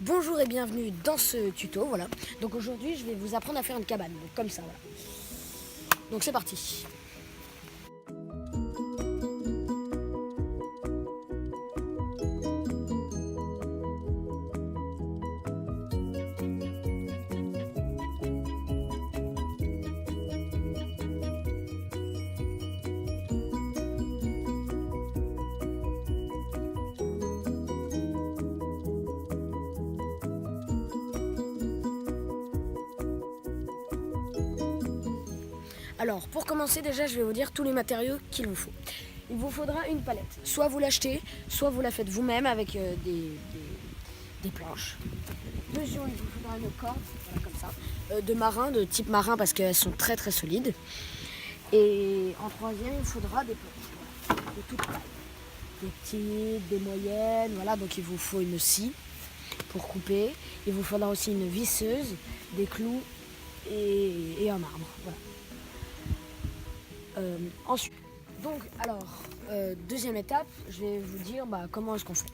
Bonjour et bienvenue dans ce tuto, voilà. Donc aujourd'hui je vais vous apprendre à faire une cabane, donc comme ça, voilà. Donc c'est parti. Alors pour commencer déjà je vais vous dire tous les matériaux qu'il vous faut. Il vous faudra une palette, soit vous l'achetez, soit vous la faites vous-même avec des planches. Deuxièmement il vous faudra une corde, voilà, comme ça, de marin, de type marin parce qu'elles sont très très solides. Et en troisième il faudra des planches, voilà, de toute taille. Des petites, des moyennes, voilà, donc il vous faut une scie pour couper. Il vous faudra aussi une visseuse, des clous et un marbre, voilà. Ensuite, donc deuxième étape, je vais vous dire comment est-ce qu'on fait.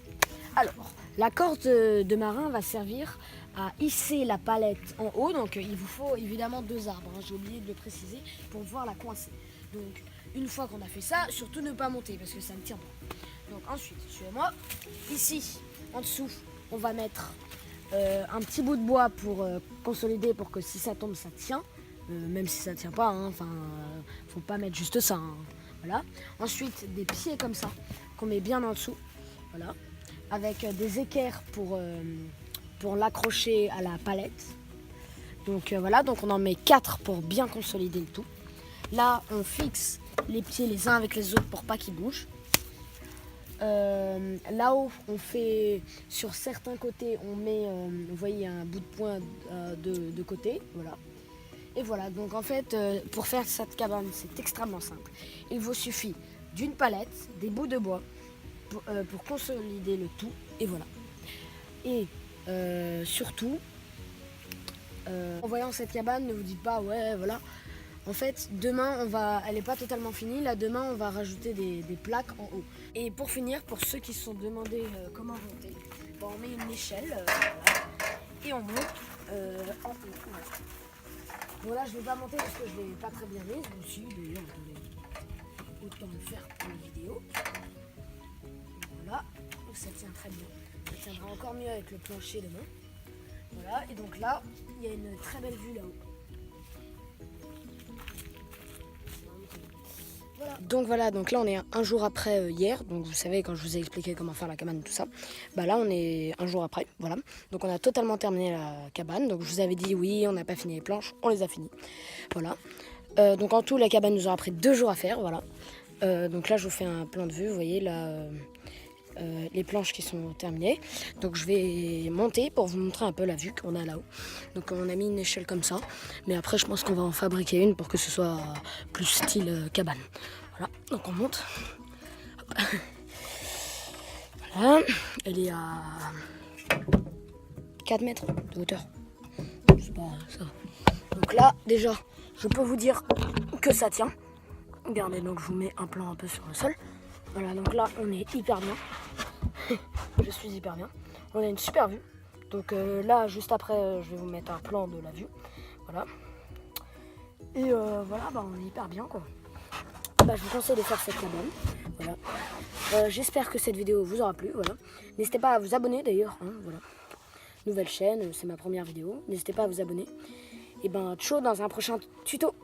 Alors, la corde de marin va servir à hisser la palette en haut, donc il vous faut évidemment 2 arbres, hein, j'ai oublié de le préciser, pour pouvoir la coincer. Donc une fois qu'on a fait ça, surtout ne pas monter parce que ça ne tient pas. Donc ensuite, suivez-moi, ici en dessous, on va mettre un petit bout de bois pour consolider, pour que si ça tombe, ça tient. Même si ça ne tient pas, hein, faut pas mettre juste ça, hein, voilà. Ensuite des pieds comme ça qu'on met bien en dessous, voilà, avec des équerres pour l'accrocher à la palette. Donc voilà, donc on en met 4 pour bien consolider le tout. Là on fixe les pieds les uns avec les autres pour pas qu'ils bougent. Là-haut on fait sur certains côtés, on met vous voyez un bout de poing de côté, voilà. Et voilà, donc en fait, pour faire cette cabane, c'est extrêmement simple. Il vous suffit d'une palette, des bouts de bois pour consolider le tout, et voilà. Et surtout, en voyant cette cabane, ne vous dites pas, ouais, voilà. En fait, demain, elle n'est pas totalement finie. Là, demain, on va rajouter des plaques en haut. Et pour finir, pour ceux qui se sont demandé comment monter, on met une échelle, voilà, et on monte en haut. Voilà. Bon là je vais pas monter parce que je l'ai pas très bien mise, aussi d'ailleurs autant le faire pour la vidéo. Voilà, donc ça tient très bien. Ça tiendra encore mieux avec le plancher demain. Voilà, et donc là, il y a une très belle vue là-haut. Voilà. Donc voilà, donc là on est un jour après hier, donc vous savez quand je vous ai expliqué comment faire la cabane tout ça, là on est un jour après, voilà. Donc on a totalement terminé la cabane, donc je vous avais dit oui on n'a pas fini les planches, on les a finies, voilà. Donc en tout la cabane nous aura pris 2 jours à faire, voilà. Donc là je vous fais un plan de vue, vous voyez là les planches qui sont terminées. Donc je vais monter pour vous montrer un peu la vue qu'on a là-haut. Donc on a mis une échelle comme ça, mais après je pense qu'on va en fabriquer une pour que ce soit plus style cabane. Voilà, donc on monte. Hop. Voilà, elle est à 4 mètres de hauteur. C'est pas ça. Donc là déjà je peux vous dire que ça tient. Regardez, donc je vous mets un plan un peu sur le sol. Voilà, donc là on est hyper bien. Je suis hyper bien. On a une super vue. Donc là juste après je vais vous mettre un plan de la vue. Voilà. Et voilà, on est hyper bien quoi. Je vous conseille de faire cette cabane. Voilà. J'espère que cette vidéo vous aura plu. Voilà. N'hésitez pas à vous abonner d'ailleurs. Hein, voilà. Nouvelle chaîne, c'est ma première vidéo. N'hésitez pas à vous abonner. Et ciao dans un prochain tuto.